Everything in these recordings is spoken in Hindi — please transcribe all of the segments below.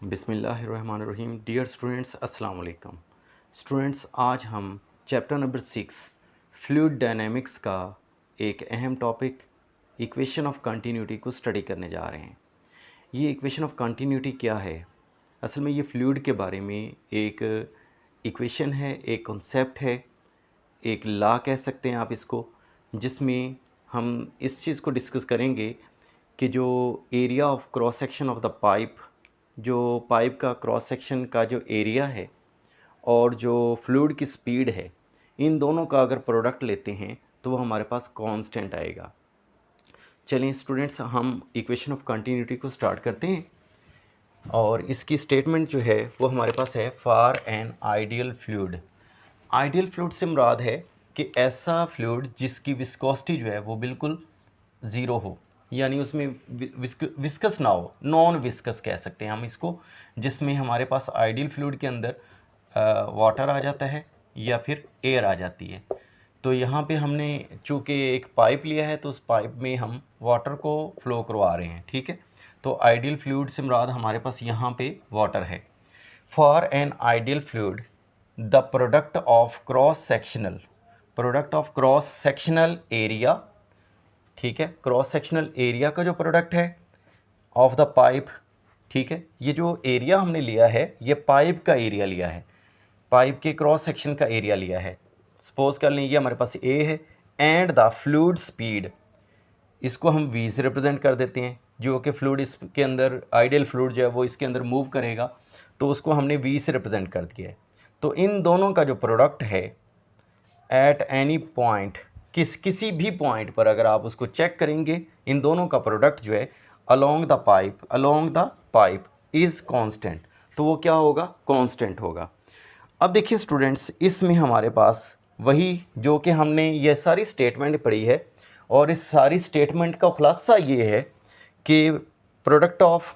बिस्मिल्लाहिर्रहमानिर्रहीम। डियर स्टूडेंट्स, अस्सलाम वालेकुम। स्टूडेंट्स, आज हम चैप्टर नंबर 6 फ्लूइड डायनेमिक्स का एक अहम टॉपिक इक्वेशन ऑफ कंटिन्यूटी को स्टडी करने जा रहे हैं। ये इक्वेशन ऑफ कंटिन्यूटी क्या है? असल में ये फ्लूइड के बारे में एक इक्वेशन है, एक कॉन्सेप्ट है, एक लॉ कह सकते हैं आप इसको, जिसमें हम इस चीज़ को डिस्कस करेंगे कि जो area of cross section of the pipe, जो पाइप का क्रॉस सेक्शन का जो एरिया है और जो फ्लूइड की स्पीड है, इन दोनों का अगर प्रोडक्ट लेते हैं तो वो हमारे पास कांस्टेंट आएगा। चलिए स्टूडेंट्स, हम इक्वेशन ऑफ कंटिन्यूटी को स्टार्ट करते हैं और इसकी स्टेटमेंट जो है वो हमारे पास है for an ideal fluid. Ideal fluid से मुराद है कि ऐसा फ्लूइड जिसकी विस्कोसिटी जो है वो बिल्कुल ज़ीरो हो, यानी उसमें विस्कस ना हो, नॉन विस्कस कह सकते हैं हम इसको, जिसमें हमारे पास आइडियल फ्लूइड के अंदर वाटर आ जाता है या फिर एयर आ जाती है। तो यहाँ पे हमने चूँकि एक पाइप लिया है तो उस पाइप में हम वाटर को फ्लो करवा रहे हैं, ठीक है। तो आइडियल फ्लूइड से मुराद हमारे पास यहाँ पे वाटर है। For an ideal fluid the product of cross sectional area, ठीक है, क्रॉस सेक्शनल एरिया का जो प्रोडक्ट है ऑफ द पाइप, ठीक है। ये जो एरिया हमने लिया है ये पाइप का एरिया लिया है, पाइप के क्रॉस सेक्शन का एरिया लिया है। सपोज कर लें ये हमारे पास ए है एंड द फ्लूइड स्पीड, इसको हम वी से रिप्रेजेंट कर देते हैं, जो कि फ्लूइड इसके अंदर आइडियल फ्लूइड जो है वो इसके अंदर मूव करेगा, तो उसको हमने वी से रिप्रेजेंट कर दिया है। तो इन दोनों का जो प्रोडक्ट है एट एनी पॉइंट, किसी भी पॉइंट पर अगर आप उसको चेक करेंगे, इन दोनों का प्रोडक्ट जो है along the pipe is constant, तो वो क्या होगा? कांस्टेंट होगा। अब देखिए स्टूडेंट्स, इसमें हमारे पास वही जो कि हमने ये सारी स्टेटमेंट पढ़ी है और इस सारी स्टेटमेंट का खुलासा ये है कि product of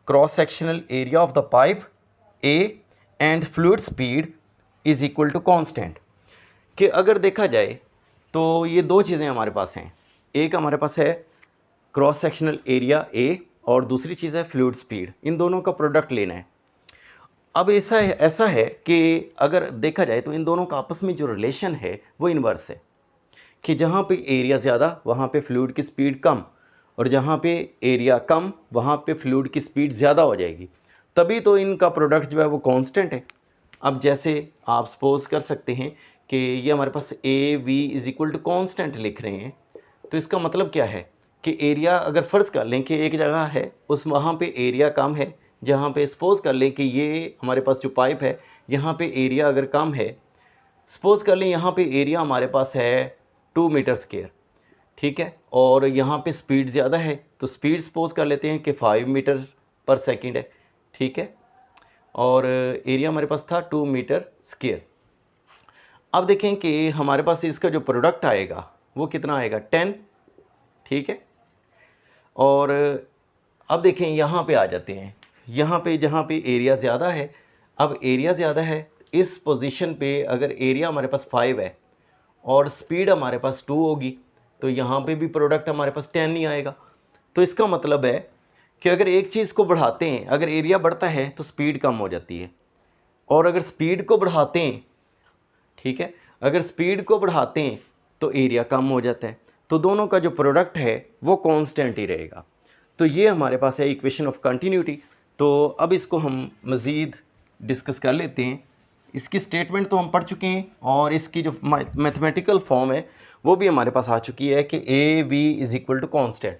cross sectional area of the pipe A and fluid speed is equal to constant. कि अगर देखा जाए तो ये दो चीज़ें हमारे पास हैं, एक हमारे पास है क्रॉस सेक्शनल एरिया ए और दूसरी चीज़ है फ्लूइड स्पीड, इन दोनों का प्रोडक्ट लेना है। अब ऐसा है कि अगर देखा जाए तो इन दोनों का आपस में जो रिलेशन है वो इन्वर्स है, कि जहाँ पे एरिया ज़्यादा वहाँ पे फ्लूइड की स्पीड कम, और जहाँ पे एरिया कम वहाँ पे फ्लूइड की स्पीड ज़्यादा हो जाएगी, तभी तो इनका प्रोडक्ट जो है वो कांस्टेंट है। अब जैसे आप सपोज कर सकते हैं कि ये हमारे पास A we is equal to constant लिख रहे हैं, तो इसका मतलब क्या है कि एरिया अगर फ़र्ज़ कर लें कि एक जगह है उस वहाँ पे एरिया कम है, जहाँ पे सपोज़ कर लें कि ये हमारे पास जो पाइप है यहाँ पे एरिया अगर कम है, सपोज़ कर लें यहाँ पे एरिया हमारे पास है 2 मीटर स्क्वायर, ठीक है, और यहाँ पे स्पीड ज़्यादा है, तो स्पीड सपोज़ कर लेते हैं कि 5 मीटर पर सेकेंड है, ठीक है, और एरिया हमारे पास था 2 मीटर स्क्वायर। अब देखें कि हमारे पास इसका जो प्रोडक्ट आएगा वो कितना आएगा? 10, ठीक है। और अब देखें यहाँ पे आ जाते हैं, यहाँ पे जहाँ पे एरिया ज़्यादा है, अब एरिया ज़्यादा है इस पोजीशन पे अगर एरिया हमारे पास 5 है और स्पीड हमारे पास 2 होगी, तो यहाँ पे भी प्रोडक्ट हमारे पास 10 नहीं आएगा। तो इसका मतलब है कि अगर एक चीज़ को बढ़ाते हैं, अगर एरिया बढ़ता है तो स्पीड कम हो जाती है, और अगर स्पीड को बढ़ाते हैं, ठीक है, अगर स्पीड को बढ़ाते हैं तो एरिया कम हो जाता है, तो दोनों का जो प्रोडक्ट है वो कांस्टेंट ही रहेगा। तो ये हमारे पास है इक्वेशन ऑफ कंटिन्यूटी। तो अब इसको हम मज़ीद डिस्कस कर लेते हैं। इसकी स्टेटमेंट तो हम पढ़ चुके हैं और इसकी जो मैथमेटिकल फॉर्म है वो भी हमारे पास आ चुकी है कि A we is equal to constant.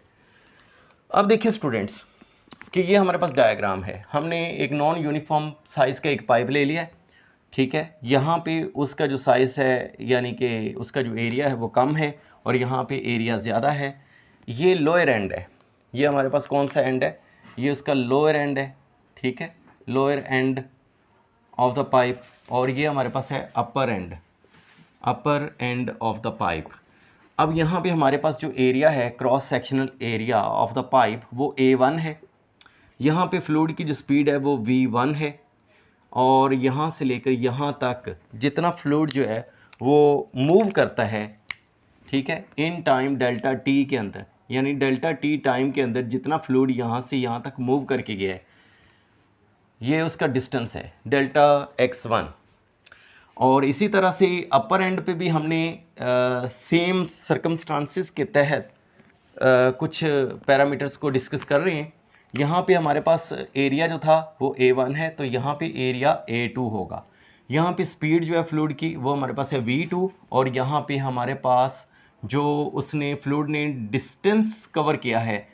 अब देखिए स्टूडेंट्स कि ये हमारे पास डायग्राम है, हमने एक नॉन यूनिफॉर्म साइज़ का एक पाइप ले लिया है, ठीक है। यहाँ पे उसका जो साइज़ है यानी कि उसका जो एरिया है वो कम है और यहाँ पे एरिया ज़्यादा है। ये लोअर एंड है, ये हमारे पास कौन सा एंड है? ये उसका लोअर एंड है, ठीक है, lower end of the pipe, और ये हमारे पास है अपर एंड ऑफ द पाइप। अब यहाँ पे हमारे पास जो एरिया है cross sectional area of the pipe वो A1 है, यहाँ पे फ्लूइड की जो स्पीड है वो V1 है, और यहाँ से लेकर यहाँ तक जितना फ्लूइड जो है वो मूव करता है, ठीक है, इन टाइम डेल्टा टी के अंदर, यानी डेल्टा टी टाइम के अंदर जितना फ्लूइड यहाँ से यहाँ तक मूव करके गया है, ये उसका डिस्टेंस है डेल्टा x1। और इसी तरह से अपर एंड पे भी हमने सेम सर्कमस्टांसिस के तहत कुछ पैरामीटर्स को डिस्कस कर रहे हैं। यहाँ पे हमारे पास एरिया जो था वो A1 है, तो यहाँ पे एरिया A2 होगा। यहाँ पे स्पीड जो है फ्लूइड की वो हमारे पास है V2, और यहाँ पे हमारे पास जो उसने फ्लूइड ने डिस्टेंस कवर किया है,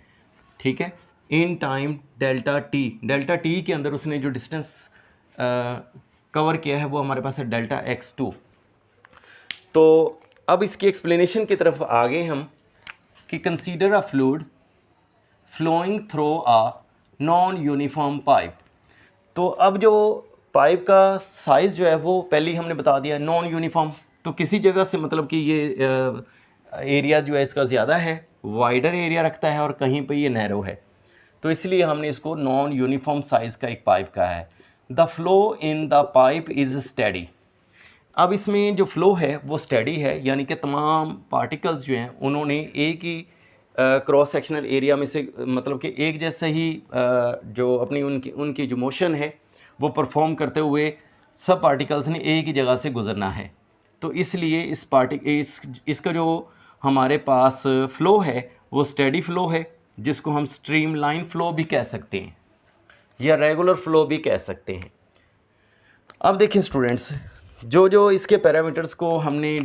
ठीक है, इन टाइम डेल्टा टी के अंदर उसने जो डिस्टेंस कवर किया है वो हमारे पास है डेल्टा x2। तो अब इसकी एक्सप्लेनेशन की तरफ आ गए हम कि consider a fluid flowing through a non uniform pipe. तो अब जो पाइप का साइज़ जो है वो पहले ही हमने बता दिया, नॉन यूनिफॉर्म। तो किसी जगह से मतलब कि ये एरिया जो है इसका ज़्यादा है, वाइडर एरिया रखता है, और कहीं पे ये नैरो है, तो इसलिए हमने इसको नॉन यूनिफॉर्म साइज़ का एक पाइप कहा है। The flow in the pipe is steady. अब इसमें जो फ्लो है वो स्टेडी है, यानी कि तमाम पार्टिकल्स जो हैं उन्होंने एक ही क्रॉस सेक्शनल एरिया में से, मतलब कि एक जैसे ही जो अपनी उनकी जो मोशन है वो परफॉर्म करते हुए सब पार्टिकल्स ने एक ही जगह से गुजरना है। तो इसलिए इसका जो हमारे पास फ़्लो है वो स्टेडी फ़्लो है, जिसको हम स्ट्रीमलाइन फ़्लो भी कह सकते हैं या रेगुलर फ़्लो भी कह सकते हैं। अब देखिए स्टूडेंट्स, जो जो इसके पैरामीटर्स को हमने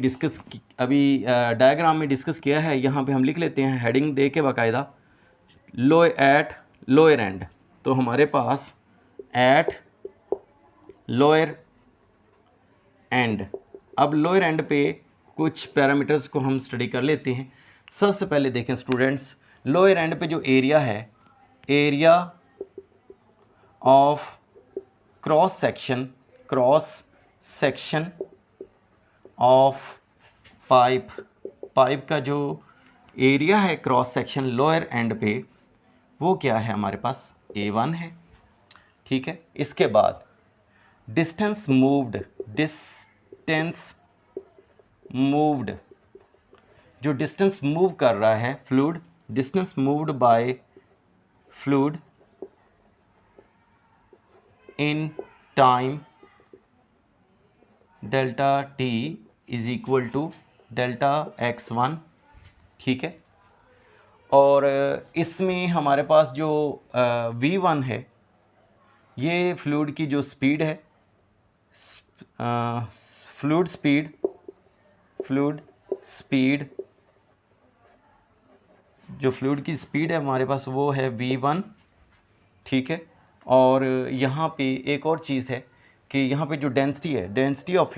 अभी डायग्राम में डिस्कस किया है, यहाँ पे हम लिख लेते हैं हेडिंग दे के बाकायदा। एट लोअर एंड, तो हमारे पास एट लोअर एंड, अब लोअर एंड पे कुछ पैरामीटर्स को हम स्टडी कर लेते हैं। सबसे पहले देखें स्टूडेंट्स, लोअर एंड पे जो एरिया है, area of cross section of pipe का जो एरिया है क्रॉस सेक्शन लोअर एंड पे, वो क्या है हमारे पास, A1 है, ठीक है। इसके बाद डिस्टेंस मूव्ड, जो डिस्टेंस मूव कर रहा है fluid, distance moved by fluid in time delta T is equal to delta x1, ठीक है। और इसमें हमारे पास जो V1 है, ये फ्लूइड की जो स्पीड है, फ्लूइड स्पीड, जो फ्लूइड की स्पीड है हमारे पास वो है V1, ठीक है। और यहाँ पे एक और चीज़ है कि यहाँ पे जो डेंसिटी है, डेंसिटी ऑफ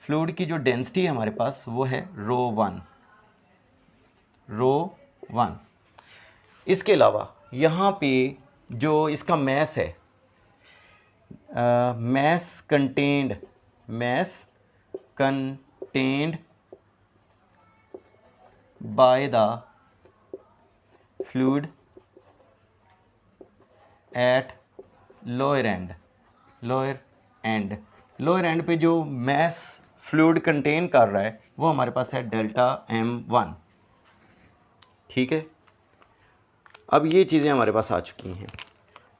फ्लूइड की जो डेंसिटी है हमारे पास वो है रो वन। इसके अलावा यहाँ पे जो इसका मैस है, mass contained by the fluid at lower end पे जो मैस फ्लूइड कंटेन कर रहा है वो हमारे पास है डेल्टा M1, ठीक है। अब ये चीज़ें हमारे पास आ चुकी हैं,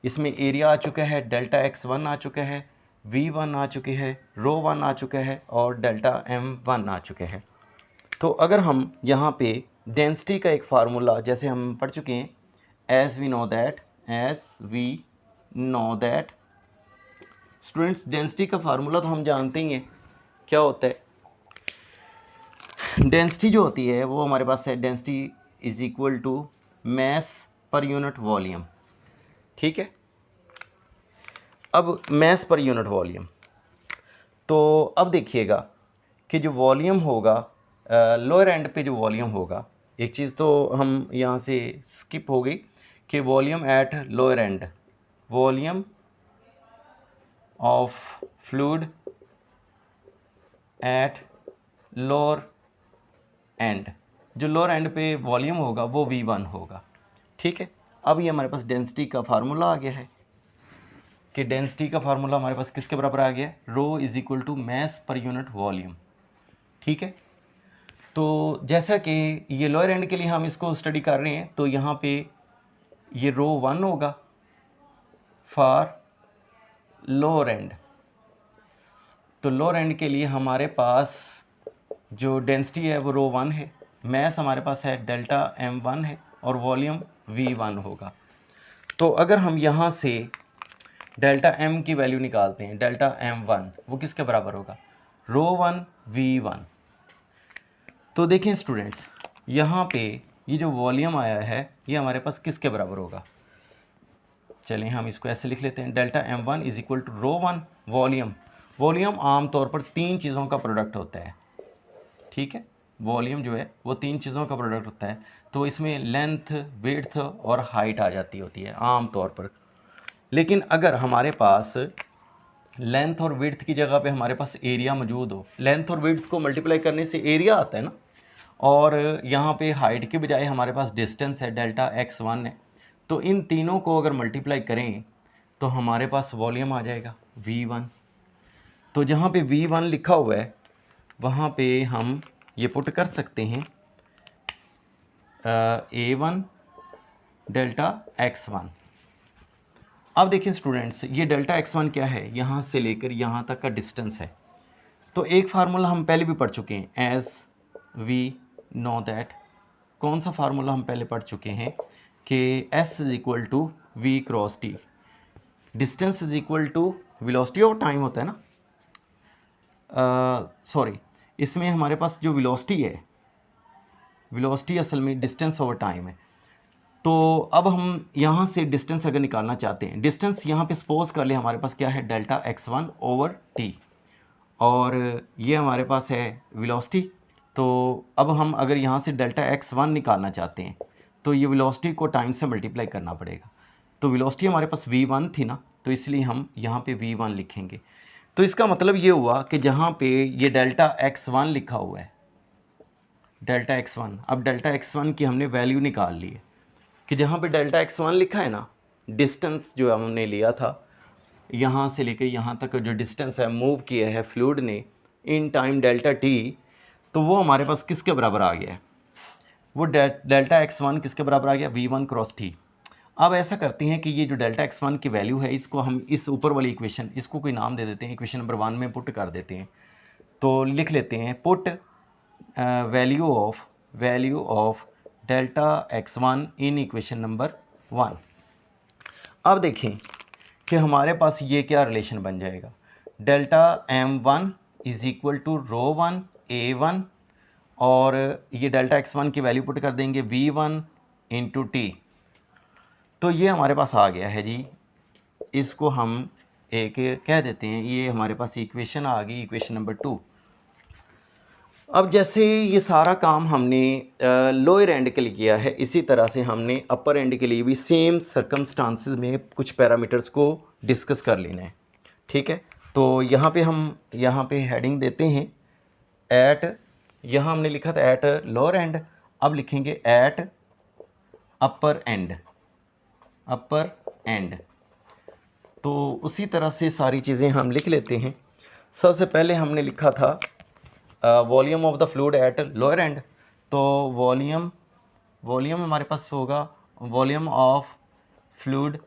इसमें एरिया आ चुका है, डेल्टा x1 आ चुका है, V1 आ चुके हैं, रो1 आ चुका है, और डेल्टा M1 आ चुके हैं। तो अगर हम यहाँ पे डेंसिटी का एक फार्मूला जैसे हम पढ़ चुके हैं, as we know that students, density का फार्मूला तो हम जानते ही हैं क्या होता है। डेंसिटी जो होती है वो हमारे पास है, density is equal to mass per unit volume, ठीक है। अब मैस पर यूनिट वॉल्यूम, तो अब देखिएगा कि जो वॉल्यूम होगा लोअर एंड पे, जो वॉल्यूम होगा, एक चीज़ तो हम यहाँ से स्किप हो गई कि volume at lower and, volume of fluid at lower and, जो लोअर एंड पे वॉल्यूम होगा वो V1 होगा, ठीक है। अब ये हमारे पास डेंसिटी का फार्मूला आ गया है कि डेंसिटी का फार्मूला हमारे पास किसके बराबर आ गया, rho is equal to mass per unit volume, ठीक है। तो जैसा कि ये लोअर एंड के लिए हम इसको स्टडी कर रहे हैं, तो यहाँ पे ये रो 1 होगा फॉर लोअर एंड। तो लोअर एंड के लिए हमारे पास जो डेंसिटी है वो रो 1 है, मैस हमारे पास है डेल्टा m1 है और वॉल्यूम v1 होगा। तो अगर हम यहाँ से डेल्टा m की वैल्यू निकालते हैं, डेल्टा m1 वो किसके बराबर होगा, रो 1 v1। तो देखें स्टूडेंट्स, यहाँ पे ये जो वॉल्यूम आया है ये हमारे पास किसके बराबर होगा, चलें हम इसको ऐसे लिख लेते हैं, delta m1 is equal to rho 1 volume. Volume आमतौर पर 3 चीज़ों का प्रोडक्ट होता है, ठीक है, वॉल्यूम जो है वो 3 चीज़ों का प्रोडक्ट होता है। तो इसमें लेंथ, विड्थ और हाइट आ जाती होती है आम तौर पर। लेकिन अगर हमारे पास लेंथ और विड्थ की जगह पे हमारे पास एरिया मौजूद हो, लेंथ और विड्थ को मल्टीप्लाई करने से एरिया आता है ना, और यहाँ पे हाइट के बजाय हमारे पास डिस्टेंस है डेल्टा x1 है, तो इन तीनों को अगर मल्टीप्लाई करें तो हमारे पास वॉल्यूम आ जाएगा v1। तो जहाँ पे v1 लिखा हुआ है वहाँ पे हम ये पुट कर सकते हैं a1 डेल्टा x1। अब देखिए स्टूडेंट्स, ये डेल्टा x1 क्या है, यहाँ से लेकर यहाँ तक का डिस्टेंस है। तो एक फार्मूला हम पहले भी पढ़ चुके हैं, एज वी नो दैट, कौन सा फार्मूला हम पहले पढ़ चुके हैं कि s is equal to v cross t, distance is equal to velocity of time होता है ना, सॉरी इसमें हमारे पास जो वेलोसिटी है, वेलोसिटी असल में डिस्टेंस ओवर टाइम है। तो अब हम यहाँ से डिस्टेंस अगर निकालना चाहते हैं, डिस्टेंस यहाँ पे सपोज कर ले हमारे पास क्या है, डेल्टा x1 ओवर टी, और ये हमारे पास है वेलोसिटी। तो अब हम अगर यहाँ से डेल्टा x1 निकालना चाहते हैं तो ये वेलोसिटी को टाइम से मल्टीप्लाई करना पड़ेगा। तो वेलोसिटी हमारे पास v1 थी ना, तो इसलिए हम यहाँ पे v1 लिखेंगे। तो इसका मतलब ये हुआ कि जहाँ पे ये डेल्टा x1 लिखा हुआ है, डेल्टा x1, अब डेल्टा x1 की हमने वैल्यू निकाल ली है कि जहाँ पे डेल्टा x1 लिखा है ना, डिस्टेंस जो हमने लिया था यहाँ से लेकर यहाँ तक जो डिस्टेंस है मूव किया है फ्लूइड ने इन टाइम डेल्टा t, तो वो हमारे पास किसके बराबर आ गया है, वो डेल्टा x1 किसके बराबर आ गया, v1 क्रॉस t। अब ऐसा करते हैं कि ये जो डेल्टा x1 की वैल्यू है इसको हम इस ऊपर वाली इक्वेशन, इसको कोई नाम दे देते हैं, इक्वेशन नंबर 1 में पुट कर देते हैं। तो लिख लेते हैं put value of delta x1 in equation number 1। अब देखें कि हमारे पास ये क्या रिलेशन बन जाएगा, delta m1 is equal to rho 1 a1, और ये डेल्टा x1 की वैल्यू पुट कर देंगे v1 इंटू टी। तो ये हमारे पास आ गया है जी, इसको हम एक कह देते हैं, ये हमारे पास इक्वेशन आ गई, इक्वेशन नंबर 2। अब जैसे ये सारा काम हमने लोअर एंड के लिए किया है, इसी तरह से हमने अपर एंड के लिए भी सेम सर्कमस्टांसेस में कुछ पैरामीटर्स को डिस्कस कर लेना है, ठीक है। तो यहाँ पे हम यहाँ पे हेडिंग देते हैं एट, यहाँ हमने लिखा था एट लोअर एंड, अब लिखेंगे at upper and, upper and. तो उसी तरह से सारी चीज़ें हम लिख लेते हैं। सबसे पहले हमने लिखा था volume of the fluid at lower and, तो वॉल्यूम हमारे पास होगा volume of fluid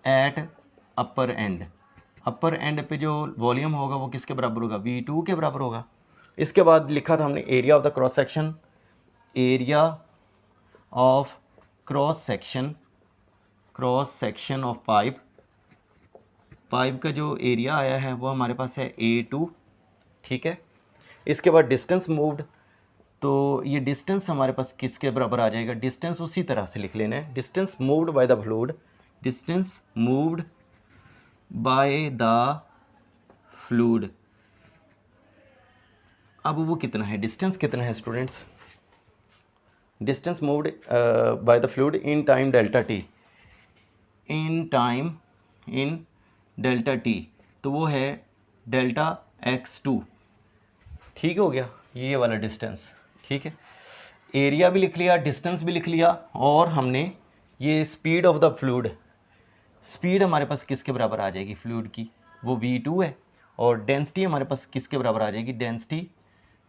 at upper and. Upper and पे जो वॉल्यूम होगा वो किसके बराबर होगा, v2 के बराबर होगा। इसके बाद लिखा था हमने area of the cross section, area of cross section of pipe का जो एरिया आया है वो हमारे पास है A2, ठीक है। इसके बाद डिस्टेंस मूव्ड, तो ये डिस्टेंस हमारे पास किसके बराबर आ जाएगा, डिस्टेंस उसी तरह से लिख लेना है, distance moved bye the fluid, distance moved bye the fluid. अब वो कितना है, डिस्टेंस कितना है students, distance moved bye the fluid in time delta T, in delta T, तो वो है डेल्टा x2, ठीक हो गया ये वाला डिस्टेंस, ठीक है। एरिया भी लिख लिया, डिस्टेंस भी लिख लिया, और हमने ये speed of the fluid, speed हमारे पास किसके बराबर आ जाएगी फ्लूइड की, वो v2 है, और डेंसिटी हमारे पास किसके बराबर आ जाएगी, डेंसिटी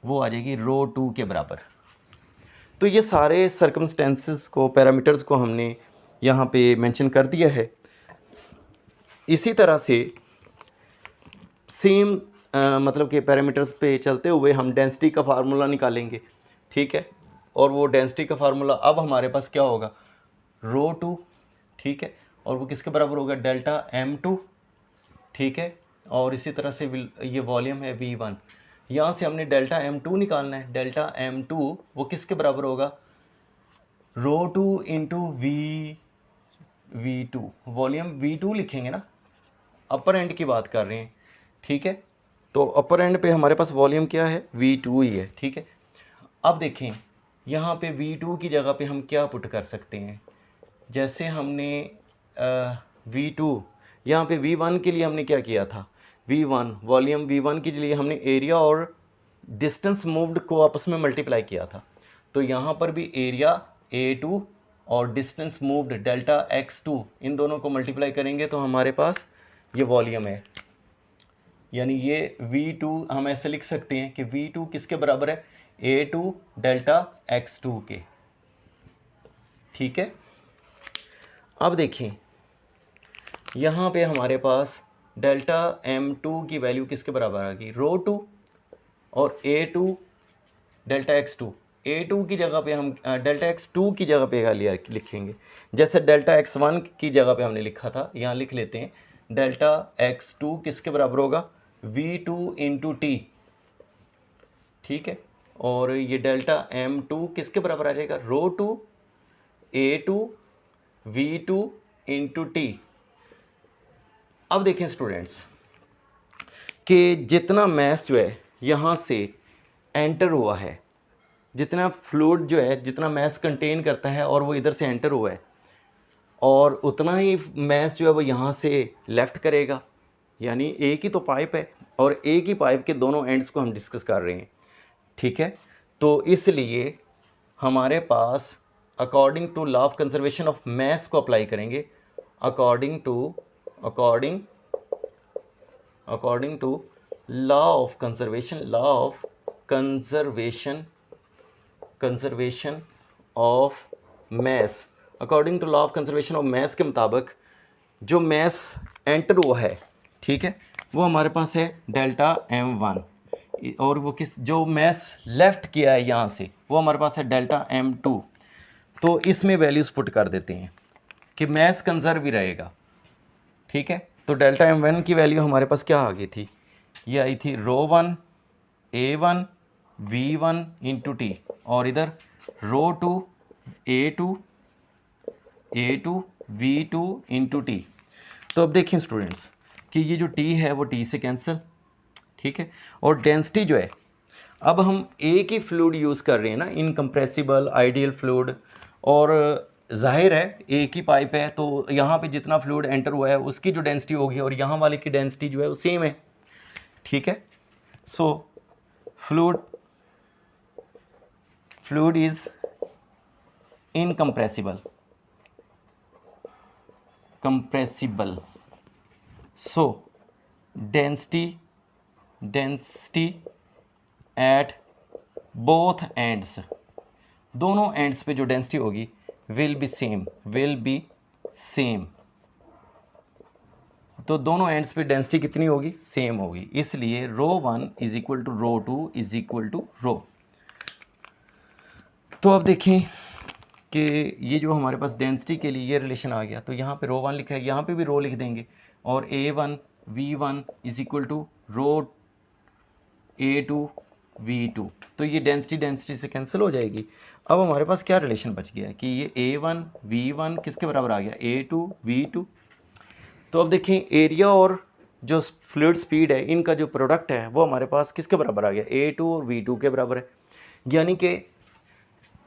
वो आ जाएगी रो 2 के बराबर। तो ये सारे सर्कमस्टेंसेस को, पैरामीटर्स को हमने यहाँ पे मेंशन कर दिया है। इसी तरह से सेम मतलब कि पैरामीटर्स पे चलते हुए हम डेंसिटी का फार्मूला निकालेंगे, ठीक है। और वो डेंसिटी का फार्मूला अब हमारे पास क्या होगा, रो 2, ठीक है, और वो किसके बराबर होगा, डेल्टा M2, ठीक है। और इसी तरह से ये वॉल्यूम है V1, यहाँ से हमने डेल्टा M2 निकालना है। डेल्टा M2 वो किसके बराबर होगा, रो 2 इंटू V2, वॉल्यूम V2 लिखेंगे ना, अपर एंड की बात कर रहे हैं, ठीक है। तो अपर एंड पे हमारे पास वॉल्यूम क्या है, V2 ही है, ठीक है। अब देखें यहाँ पे V2 की जगह पे हम क्या पुट कर सकते हैं, जैसे हमने V2 यहाँ पे V1 के लिए हमने क्या किया था, V1 वॉल्यूम V1 के लिए हमने एरिया और डिस्टेंस मूव्ड को आपस में मल्टीप्लाई किया था। तो यहाँ पर भी एरिया A2 और डिस्टेंस मूव्ड डेल्टा X2, इन दोनों को मल्टीप्लाई करेंगे तो हमारे पास ये वॉल्यूम है। यानी ये V2 हम ऐसे लिख सकते हैं कि V2 किसके बराबर है, A2 डेल्टा X2 के, ठीक है। अब देखें यहाँ पे हमारे पास डेल्टा M2 की वैल्यू किसके बराबर आ गई, रो 2 और A2 डेल्टा X2। A2 की जगह पे हम डेल्टा X2 की जगह पे लिया लिखेंगे, जैसे डेल्टा X1 की जगह पे हमने लिखा था, यहाँ लिख लेते हैं डेल्टा X2 किसके बराबर होगा, V2 इंटू T, ठीक है। और ये डेल्टा M2 किसके बराबर आ जाएगा, रो 2 A2 V2 इंटू T। अब देखें स्टूडेंट्स कि जितना मैस जो है यहाँ से एंटर हुआ है, जितना फ्लूइड जो है, जितना मैस कंटेन करता है और वो इधर से एंटर हुआ है, और उतना ही मैस जो है वो यहाँ से लेफ़्ट करेगा। यानी एक ही तो पाइप है और एक ही पाइप के दोनों एंड्स को हम डिस्कस कर रहे हैं, ठीक है। तो इसलिए हमारे पास according to law of conservation of mass को अप्लाई करेंगे, according to law of conservation of mass. According to law of conservation of mass के मुताबिक जो मैस एंटर हुआ है, ठीक है, वो हमारे पास है डेल्टा M1, और वो जो मैस लेफ़्ट किया है यहाँ से वो हमारे पास है डेल्टा M2। तो इसमें वैल्यूज़ पुट कर देते हैं कि मैस कंजर्व ही रहेगा, ठीक है। तो डेल्टा M1 की वैल्यू हमारे पास क्या आ गई थी, ये आई थी रो 1 A1 V1 इंटू T, और इधर रो 2 A2 V2 इंटू T। तो अब देखें स्टूडेंट्स कि ये जो T है वो T से कैंसिल, ठीक है। और डेंसिटी जो है, अब हम एक ही फ्लूइड यूज़ कर रहे हैं ना, इनकम्प्रेसिबल आइडियल फ्लूइड, और जाहिर है एक ही पाइप है तो यहाँ पे जितना फ्लूइड एंटर हुआ है उसकी जो डेंसिटी होगी और यहाँ वाले की डेंसिटी जो है वो सेम है, ठीक है। So fluid is incompressible, so density at both ends, दोनों एंड्स पे जो डेंसिटी होगी विल बी सेम। तो दोनों एंड्स पे डेंसिटी कितनी होगी, सेम होगी। इसलिए rho 1 is equal to rho 2 is equal to rho. तो अब देखें कि ये जो हमारे पास डेंसिटी के लिए ये रिलेशन आ गया, तो यहाँ पे रो 1 लिखा है, यहाँ पे भी रो लिख देंगे, और A1 V1 is equal to row A2 V2। तो ये डेंसिटी से कैंसिल हो जाएगी। अब हमारे पास क्या रिलेशन बच गया है कि ये A1 V1 किसके बराबर आ गया, A2 V2। तो अब देखें एरिया और जो फ्लूइड स्पीड है, इनका जो प्रोडक्ट है वो हमारे पास किसके बराबर आ गया, A2 और V2 के बराबर है। यानी कि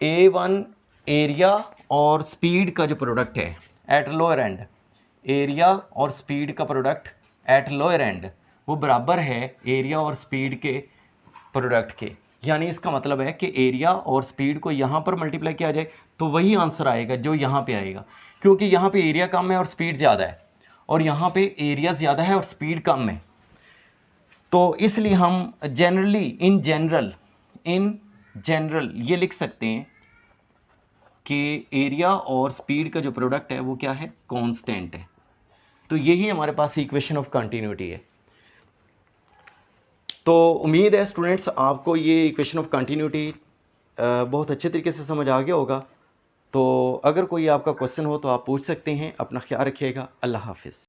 A1 एरिया और स्पीड का जो प्रोडक्ट है एट लोअर एंड, एरिया और स्पीड का प्रोडक्ट एट लोअर एंड वो बराबर है एरिया और स्पीड के प्रोडक्ट के। यानी इसका मतलब है कि एरिया और स्पीड को यहाँ पर मल्टीप्लाई किया जाए तो वही आंसर आएगा जो यहाँ पे आएगा, क्योंकि यहाँ पे एरिया कम है और स्पीड ज़्यादा है, और यहाँ पे एरिया ज़्यादा है और स्पीड कम है। तो इसलिए हम इन जनरल इन जनरल ये लिख सकते हैं कि एरिया और स्पीड का जो प्रोडक्ट है वो क्या है, कांस्टेंट है। तो यही हमारे पास इक्वेशन ऑफ कंटिन्यूटी है। तो उम्मीद है स्टूडेंट्स आपको ये इक्वेशन ऑफ कंटिन्यूटी बहुत अच्छे तरीके से समझ आ गया होगा। तो अगर कोई आपका क्वेश्चन हो तो आप पूछ सकते हैं। अपना ख्याल रखिएगा। अल्लाह हाफिज़।